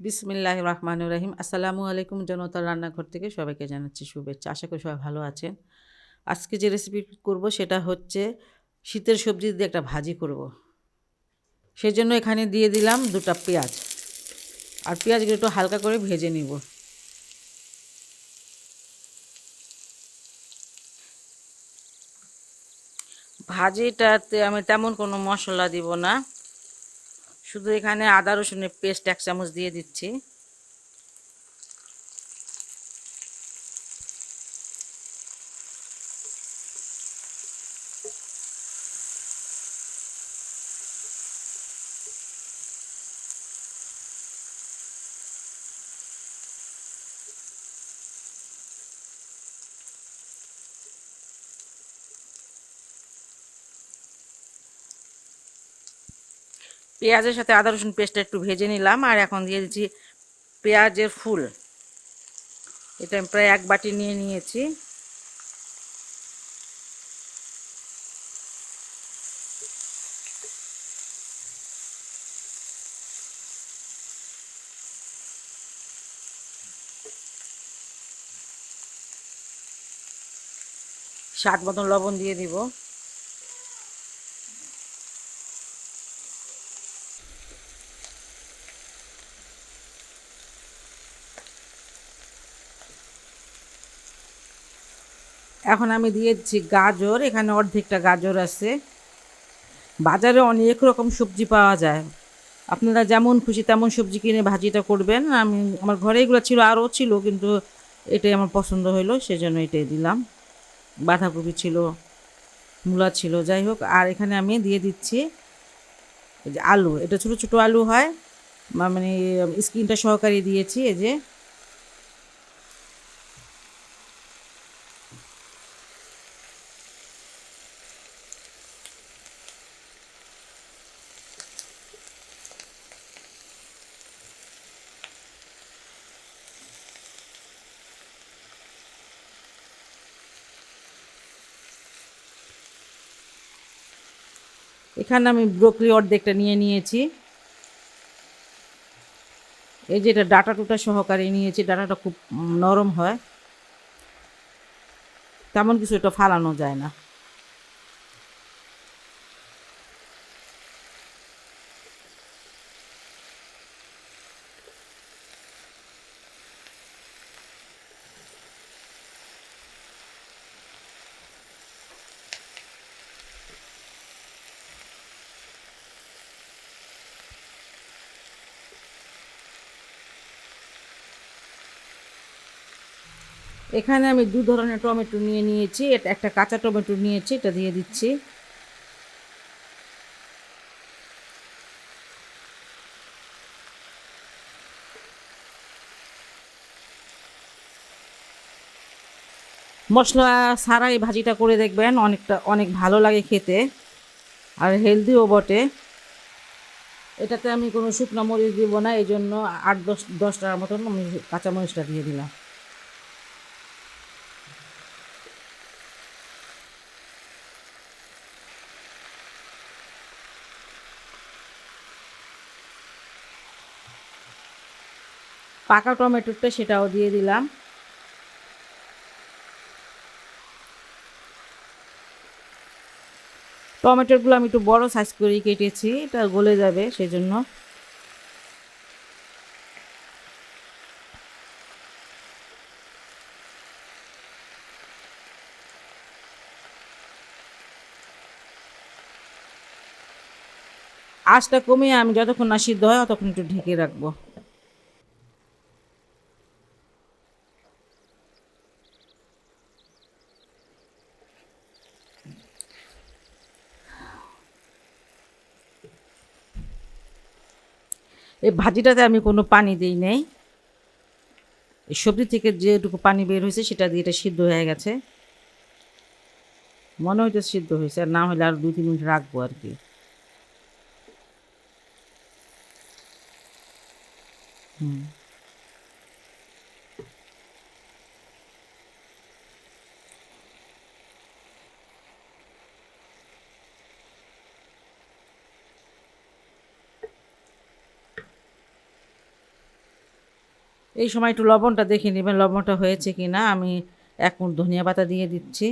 বিসমিল্লাহির রহমানির রহিম। আসসালামু আলাইকুম। জনতার রান্নাঘর থেকে সবাইকে জানাচ্ছি শুভেচ্ছা। আশা করি সবাই ভালো আছেন। আজকে যে রেসিপি করব সেটা হচ্ছে শীতের সবজি দিয়ে একটা ভাজি করব। সেজন্য এখানে দিয়ে দিলাম 2টা পেঁয়াজ, আর পেঁয়াজগুলো একটু হালকা করে ভেজে নিব। ভাজিটাতে আমি তেমন কোনো মশলা দিব না, শুধু এখানে আদা রসুনের পেস্ট 1 চামচ দিয়ে দিচ্ছি। পেঁয়াজের সাথে আদা রসুন পেস্টটা একটু ভেজে নিলাম, আর এখন দিয়ে দিচ্ছি পেঁয়াজের ফুল। এটা আমি প্রায় 1 বাটি নিয়ে নিয়েছি। স্বাদ মতন লবণ দিয়ে দিব। এখন আমি দিয়েছি গাজর, এখানে অর্ধেকটা গাজর আছে। বাজারে অনেক রকম সবজি পাওয়া যায়, আপনারা যেমন খুশি তেমন সবজি কিনে ভাজিটা করবেন। আমার ঘরে এগুলো ছিল, আরও ছিল, কিন্তু এটাই আমার পছন্দ হলো, সেজন্য এটাই দিলাম। বাঁধাকপি ছিল, মূলা ছিল, যাই হোক। আর এখানে আমি দিয়ে দিচ্ছি এই যে আলু, এটা ছোটো ছোটো আলু হয়, মানে স্কিনটা সহকারে দিয়েছি। এই যে এখানে আমি ব্রোকলি অর্ধেকটা নিয়ে নিয়েছি। এই যে এটা ডাটা টুটা সহকারে নিয়েছি, ডাটাটা খুব নরম হয়, তেমন কিছু এটা ফালানো যায় না। এখানে আমি 2 ধরনের টমেটো নিয়ে নিয়েছি, এটা একটা কাঁচা টমেটো নিয়েছি, এটা দিয়ে দিচ্ছি। মশলা ছাড়াই ভাজিটা করে দেখবেন, অনেক ভালো লাগে খেতে, আর হেলদিও বটে। এটাতে আমি কোনো শুকনো মরিচ দিব না, এই জন্য 8-10টার মতন আমি কাঁচা মরিচটা দিয়ে দিলাম। পাকা টমেটোটা সেটাও দিয়ে দিলাম। টমেটোগুলো আমি একটু বড় সাইজ করে কেটেছি, এটা গলে যাবে সেজন্য। আঁচটা কমিয়ে আমি যতক্ষণ না সিদ্ধ হয় ততক্ষণ একটু ঢেকে রাখবো। এই ভাজিটাতে আমি কোনো পানি দিই নাই, এই সবজি থেকে যেটুকু পানি বের হয়েছে সেটা দিয়ে এটা সিদ্ধ হয়ে গেছে। মনে হইতে সিদ্ধ হয়েছে, আর না হলে আর 2-3 মিনিট রাখবো আর কি। এই সময় একটু লবণটা দেখে নেবেন লবণটা হয়েছে কি না। আমি 1 মুঠ ধনিয়া পাতা দিয়ে দিচ্ছি।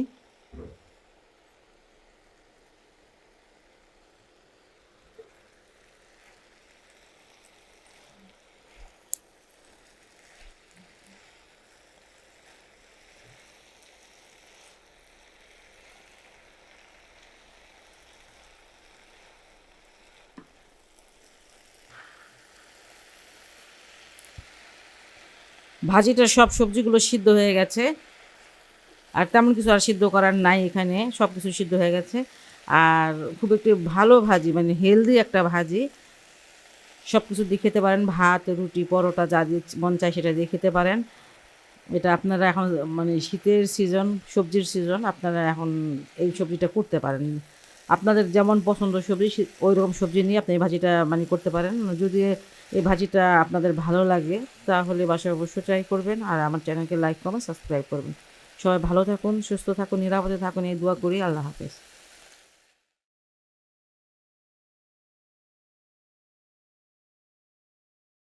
ভাজিটা সব সবজিগুলো সিদ্ধ হয়ে গেছে, আর তেমন কিছু আর সিদ্ধ করার নাই এখানে, সব কিছু সিদ্ধ হয়ে গেছে। আর খুব একটি ভালো ভাজি, মানে হেলদি একটা ভাজি, সব কিছু দিয়ে খেতে পারেন, ভাত রুটি পরোটা যা দিয়ে মন চায় সেটা দিয়ে খেতে পারেন। এটা আপনারা এখন মানে শীতের সিজন, সবজির সিজন, আপনারা এখন এই সবজিটা করতে পারেন। আপনাদের যেমন পছন্দ সবজি ওই রকম সবজি নিয়ে আপনি এই ভাজিটা মানে করতে পারেন। যদি এই ভাজিটা আপনাদের ভালো লাগে তাহলে বাসায় অবশ্যই ট্রাই করবেন, আর আমার চ্যানেলকে লাইক কমেন্ট সাবস্ক্রাইব করবেন। সবাই ভালো থাকুন, সুস্থ থাকুন, নিরাপদে থাকুন, এই দোয়া করি। আল্লাহ হাফেজ।